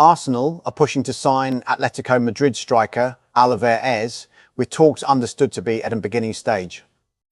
Arsenal are pushing to sign Atletico Madrid striker Álvarez, with talks understood to be at a beginning stage.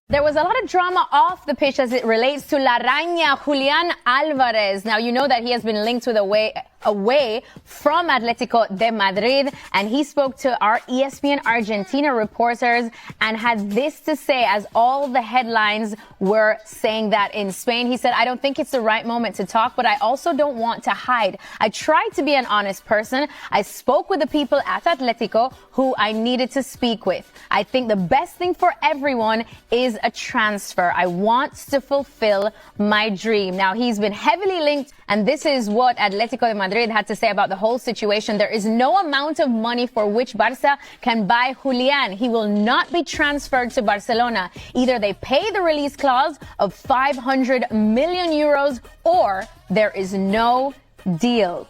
There was a lot of drama off the pitch as it relates to La Raña, Julián Álvarez. Now, you know that he has been linked with away from Atlético de Madrid, and he spoke to our ESPN Argentina reporters and had this to say as all the headlines were saying that in Spain. He said, "I don't think it's the right moment to talk, but I also don't want to hide. I tried to be an honest person. I spoke with the people at Atlético who I needed to speak with. I think the best thing for everyone is a transfer. I want to fulfill my dream." Now, he's been heavily linked, and this is what Atlético de Madrid had to say about the whole situation. "There is no amount of money for which Barça can buy Julián. He will not be transferred to Barcelona. Either they pay the release clause of 500 million euros or there is no deal."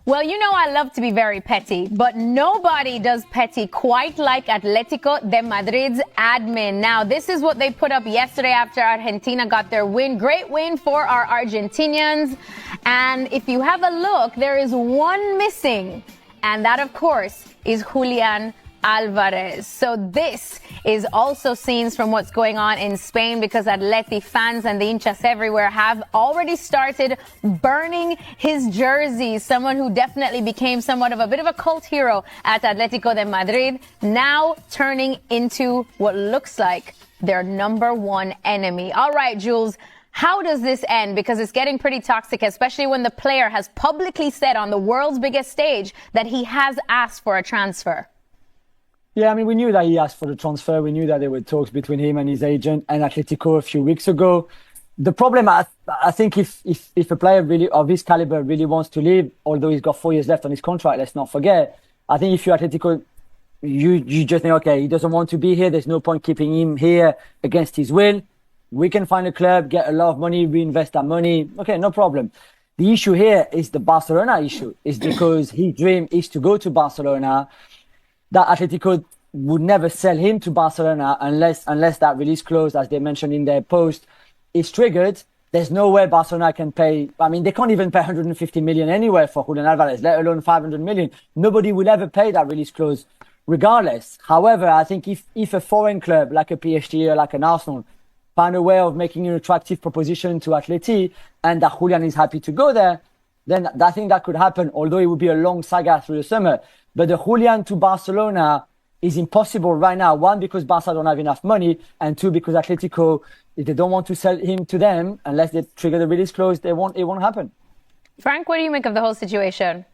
Well, you know I love to be very petty, but nobody does petty quite like Atlético de Madrid's admin. Now, this is what they put up yesterday after Argentina got their win. Great win for our Argentinians. And if you have a look, there is one missing. And that, of course, is Julián Álvarez. So this is also scenes from what's going on in Spain, because Atleti fans and the hinchas everywhere have already started burning his jersey. Someone who definitely became somewhat of a bit of a cult hero at Atlético de Madrid, now turning into what looks like their number one enemy. All right, Jules. How does this end? Because it's getting pretty toxic, especially when the player has publicly said on the world's biggest stage that he has asked for a transfer. Yeah, I mean, we knew that he asked for the transfer. We knew that there were talks between him and his agent and Atletico a few weeks ago. The problem, I think, if a player really of his caliber really wants to leave, although he's got 4 years left on his contract, let's not forget. I think if you're Atletico, you just think, okay, he doesn't want to be here. There's no point keeping him here against his will. We can find a club, get a lot of money, reinvest that money. Okay, no problem. The issue here is the Barcelona issue. Is because his dream is to go to Barcelona. That Atletico would never sell him to Barcelona unless that release clause, as they mentioned in their post, is triggered. There's no way Barcelona can pay. I mean, they can't even pay 150 million anywhere for Julián Álvarez, let alone 500 million. Nobody will ever pay that release clause regardless. However, I think if a foreign club like a PSG or like an Arsenal find a way of making an attractive proposition to Atleti and that Julián is happy to go there, then I think that could happen, although it would be a long saga through the summer. But the Julián to Barcelona is impossible right now. One, because Barca don't have enough money, and two, because Atletico, if they don't want to sell him to them, unless they trigger the release clause, it won't happen. Frank, what do you make of the whole situation?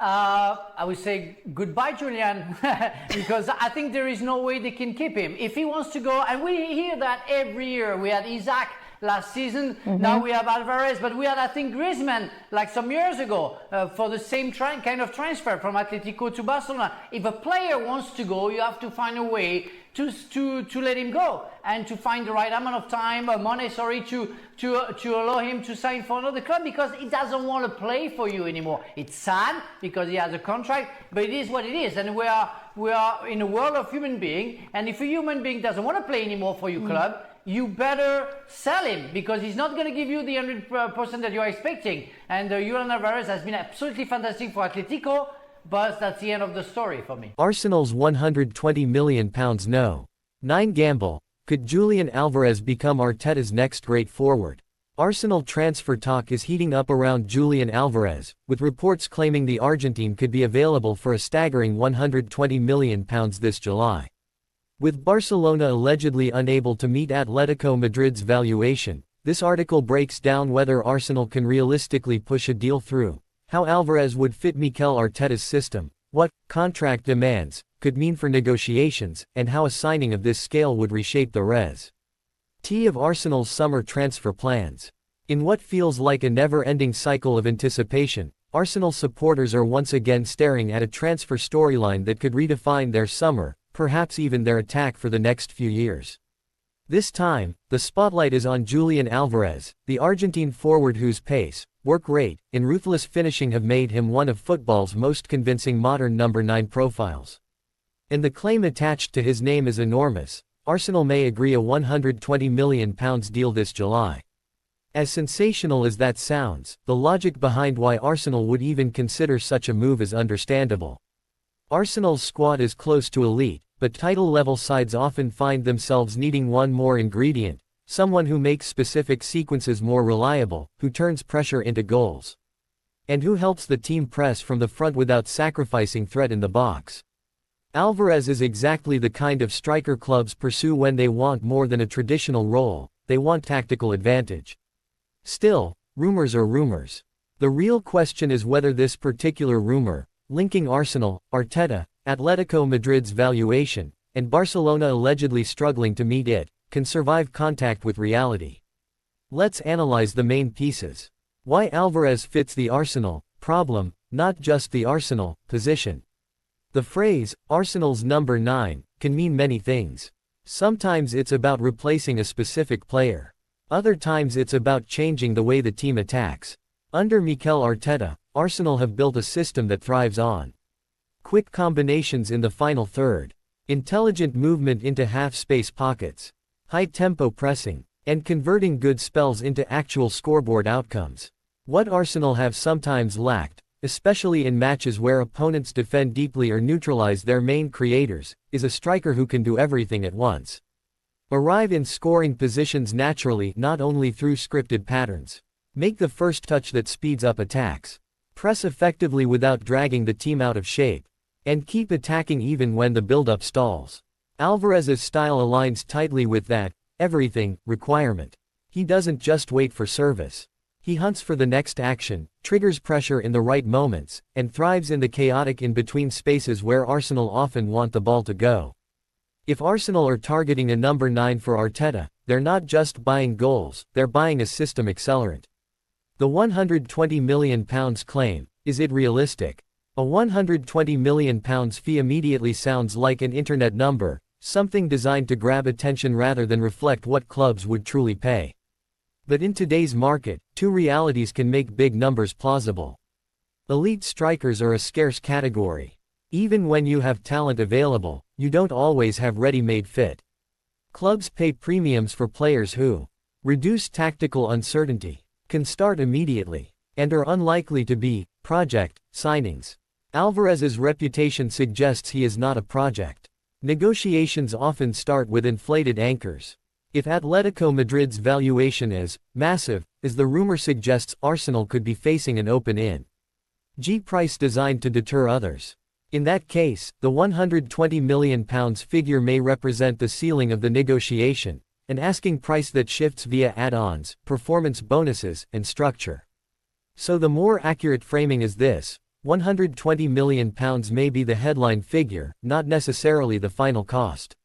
I would say goodbye, Julián, because I think there is no way they can keep him. If he wants to go, and we hear that every year. We had Isaac last season, now we have Álvarez, but we had, I think, Griezmann like some years ago for the same kind of transfer from Atletico to Barcelona. If a player wants to go, you have to find a way to let him go and to find the right amount of time or money, to allow him to sign for another club, because he doesn't want to play for you anymore. It's sad because he has a contract, but it is what it is, and we are in a world of human being, and if a human being doesn't want to play anymore for your club, you better sell him, because he's not going to give you the 100% that you're expecting. And Julián Álvarez has been absolutely fantastic for Atletico, but that's the end of the story for me. Arsenal's £120 million no. 9 gamble. Could Julián Álvarez become Arteta's next great forward? Arsenal transfer talk is heating up around Julián Álvarez, with reports claiming the Argentine could be available for a staggering £120 million this July. With Barcelona allegedly unable to meet Atletico Madrid's valuation, this article breaks down whether Arsenal can realistically push a deal through, how Álvarez would fit Mikel Arteta's system, what contract demands could mean for negotiations, and how a signing of this scale would reshape the res. T of Arsenal's summer transfer plans. In what feels like a never-ending cycle of anticipation, Arsenal supporters are once again staring at a transfer storyline that could redefine their summer, perhaps even their attack for the next few years. This time, the spotlight is on Julián Álvarez, the Argentine forward whose pace, work rate, and ruthless finishing have made him one of football's most convincing modern number 9 profiles. And the claim attached to his name is enormous. Arsenal may agree a £120 million deal this July. As sensational as that sounds, the logic behind why Arsenal would even consider such a move is understandable. Arsenal's squad is close to elite, but title-level sides often find themselves needing one more ingredient, someone who makes specific sequences more reliable, who turns pressure into goals, and who helps the team press from the front without sacrificing threat in the box. Alvarez is exactly the kind of striker clubs pursue when they want more than a traditional role, they want tactical advantage. Still, rumors are rumors. The real question is whether this particular rumor, linking Arsenal, Arteta, Atletico Madrid's valuation, and Barcelona allegedly struggling to meet it, can survive contact with reality. Let's analyze the main pieces. Why Alvarez fits the Arsenal problem, not just the Arsenal position. The phrase, Arsenal's number 9, can mean many things. Sometimes it's about replacing a specific player. Other times it's about changing the way the team attacks. Under Mikel Arteta, Arsenal have built a system that thrives on quick combinations in the final third, intelligent movement into half-space pockets, high-tempo pressing, and converting good spells into actual scoreboard outcomes. What Arsenal have sometimes lacked, especially in matches where opponents defend deeply or neutralize their main creators, is a striker who can do everything at once. Arrive in scoring positions naturally, not only through scripted patterns. Make the first touch that speeds up attacks. Press effectively without dragging the team out of shape. And keep attacking even when the build-up stalls. Alvarez's style aligns tightly with that everything requirement. He doesn't just wait for service. He hunts for the next action, triggers pressure in the right moments, and thrives in the chaotic in-between spaces where Arsenal often want the ball to go. If Arsenal are targeting a number 9 for Arteta, they're not just buying goals, they're buying a system accelerant. The £120 million claim, is it realistic? A £120 million fee immediately sounds like an internet number, something designed to grab attention rather than reflect what clubs would truly pay. But in today's market, two realities can make big numbers plausible. Elite strikers are a scarce category. Even when you have talent available, you don't always have ready-made fit. Clubs pay premiums for players who reduce tactical uncertainty, can start immediately, and are unlikely to be project signings. Alvarez's reputation suggests he is not a project. Negotiations often start with inflated anchors. If Atletico Madrid's valuation is massive, as the rumor suggests, Arsenal could be facing an open-in G price designed to deter others. In that case, the £120 million figure may represent the ceiling of the negotiation, an asking price that shifts via add-ons, performance bonuses, and structure. So the more accurate framing is this: £120 million may be the headline figure, not necessarily the final cost.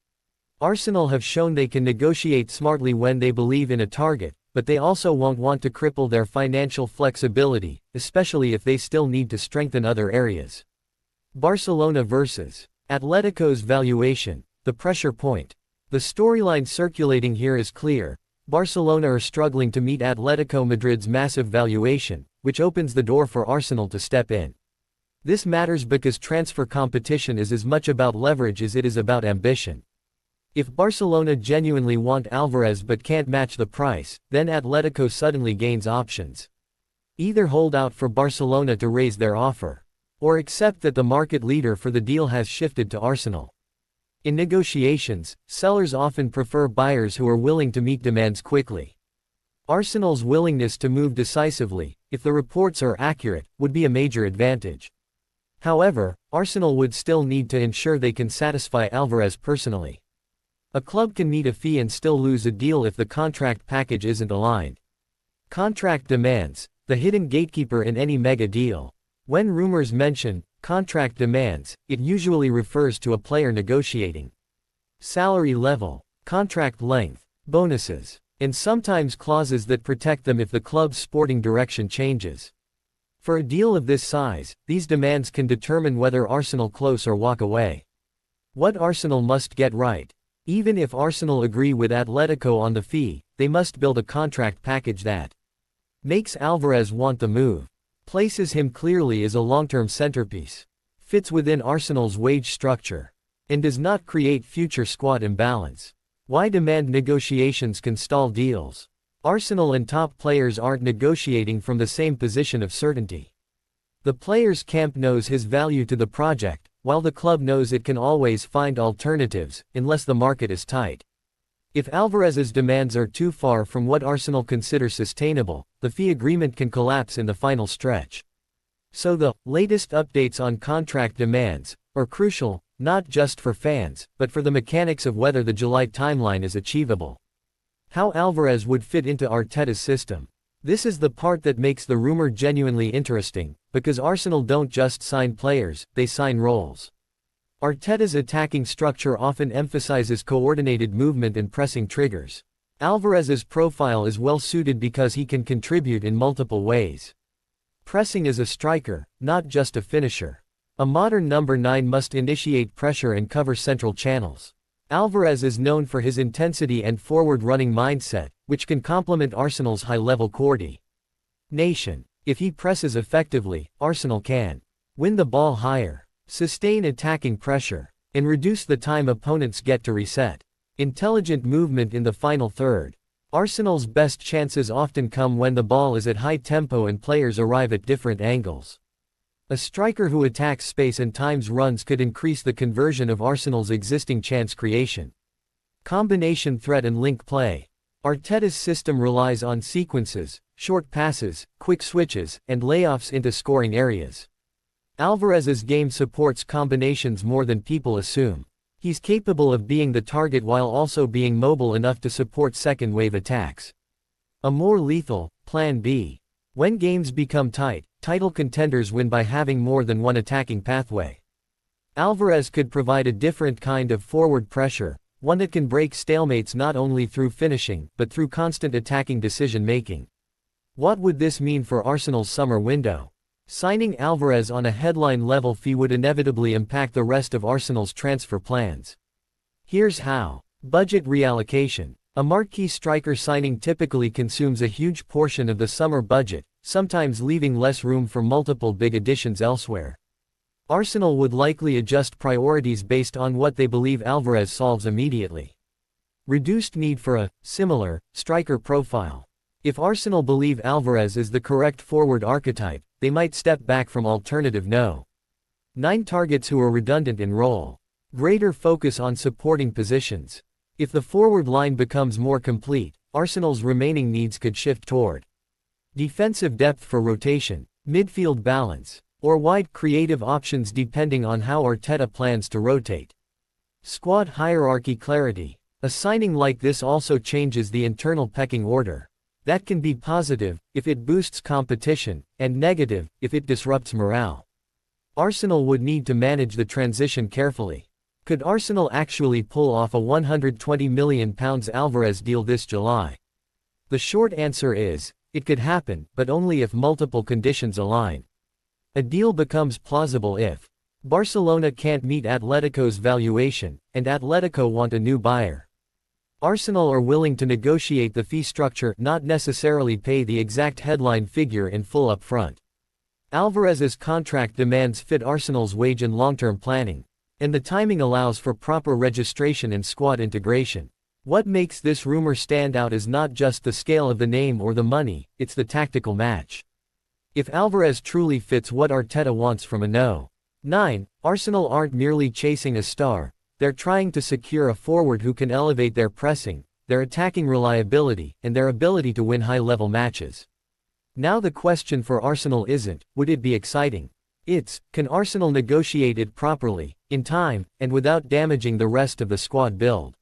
Arsenal have shown they can negotiate smartly when they believe in a target, but they also won't want to cripple their financial flexibility, especially if they still need to strengthen other areas. Barcelona versus Atletico's valuation, the pressure point. The storyline circulating here is clear. Barcelona are struggling to meet Atletico Madrid's massive valuation, which opens the door for Arsenal to step in. This matters because transfer competition is as much about leverage as it is about ambition. If Barcelona genuinely want Alvarez but can't match the price, then Atletico suddenly gains options. Either hold out for Barcelona to raise their offer, or accept that the market leader for the deal has shifted to Arsenal. In negotiations, sellers often prefer buyers who are willing to meet demands quickly. Arsenal's willingness to move decisively, if the reports are accurate, would be a major advantage. However, Arsenal would still need to ensure they can satisfy Alvarez personally. A club can meet a fee and still lose a deal if the contract package isn't aligned. Contract demands, the hidden gatekeeper in any mega deal. When rumors mention contract demands, it usually refers to a player negotiating salary level, contract length, bonuses, and sometimes clauses that protect them if the club's sporting direction changes. For a deal of this size, these demands can determine whether Arsenal close or walk away. What Arsenal must get right. Even if Arsenal agree with Atletico on the fee, they must build a contract package that makes Alvarez want the move, places him clearly as a long-term centerpiece, fits within Arsenal's wage structure, and does not create future squad imbalance. Why demand negotiations can stall deals? Arsenal and top players aren't negotiating from the same position of certainty. The players' camp knows his value to the project, while the club knows it can always find alternatives, unless the market is tight. If Alvarez's demands are too far from what Arsenal consider sustainable, the fee agreement can collapse in the final stretch. So the latest updates on contract demands are crucial, not just for fans, but for the mechanics of whether the July timeline is achievable. How Alvarez would fit into Arteta's system. This is the part that makes the rumor genuinely interesting, because Arsenal don't just sign players, they sign roles. Arteta's attacking structure often emphasizes coordinated movement and pressing triggers. Alvarez's profile is well suited because he can contribute in multiple ways. Pressing as a striker, not just a finisher. A modern number 9 must initiate pressure and cover central channels. Alvarez is known for his intensity and forward-running mindset, which can complement Arsenal's high-level coordination. If he presses effectively, Arsenal can win the ball higher, sustain attacking pressure, and reduce the time opponents get to reset. Intelligent movement in the final third. Arsenal's best chances often come when the ball is at high tempo and players arrive at different angles. A striker who attacks space and times runs could increase the conversion of Arsenal's existing chance creation. Combination threat and link play. Arteta's system relies on sequences, short passes, quick switches, and layoffs into scoring areas. Alvarez's game supports combinations more than people assume. He's capable of being the target while also being mobile enough to support second-wave attacks. A more lethal plan B. When games become tight, title contenders win by having more than one attacking pathway. Alvarez could provide a different kind of forward pressure, one that can break stalemates not only through finishing, but through constant attacking decision-making. What would this mean for Arsenal's summer window? Signing Alvarez on a headline-level fee would inevitably impact the rest of Arsenal's transfer plans. Here's how. Budget reallocation. A marquee striker signing typically consumes a huge portion of the summer budget, sometimes leaving less room for multiple big additions elsewhere. Arsenal would likely adjust priorities based on what they believe Alvarez solves immediately. Reduced need for a similar striker profile. If Arsenal believe Alvarez is the correct forward archetype, they might step back from alternative no. 9 targets who are redundant in role. Greater focus on supporting positions. If the forward line becomes more complete, Arsenal's remaining needs could shift toward defensive depth for rotation, midfield balance, or wide creative options depending on how Arteta plans to rotate. Squad hierarchy clarity. A signing like this also changes the internal pecking order. That can be positive, if it boosts competition, and negative, if it disrupts morale. Arsenal would need to manage the transition carefully. Could Arsenal actually pull off a £120 million Alvarez deal this July? The short answer is, it could happen, but only if multiple conditions align. A deal becomes plausible if Barcelona can't meet Atletico's valuation, and Atletico want a new buyer. Arsenal are willing to negotiate the fee structure, not necessarily pay the exact headline figure in full upfront. Alvarez's contract demands fit Arsenal's wage and long-term planning, and the timing allows for proper registration and squad integration. What makes this rumor stand out is not just the scale of the name or the money, it's the tactical match. If Alvarez truly fits what Arteta wants from a no. 9. Arsenal aren't merely chasing a star, they're trying to secure a forward who can elevate their pressing, their attacking reliability, and their ability to win high-level matches. Now the question for Arsenal isn't, would it be exciting? It's, can Arsenal negotiate it properly, in time, and without damaging the rest of the squad build?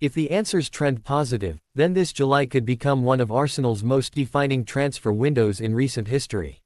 If the answers trend positive, then this July could become one of Arsenal's most defining transfer windows in recent history.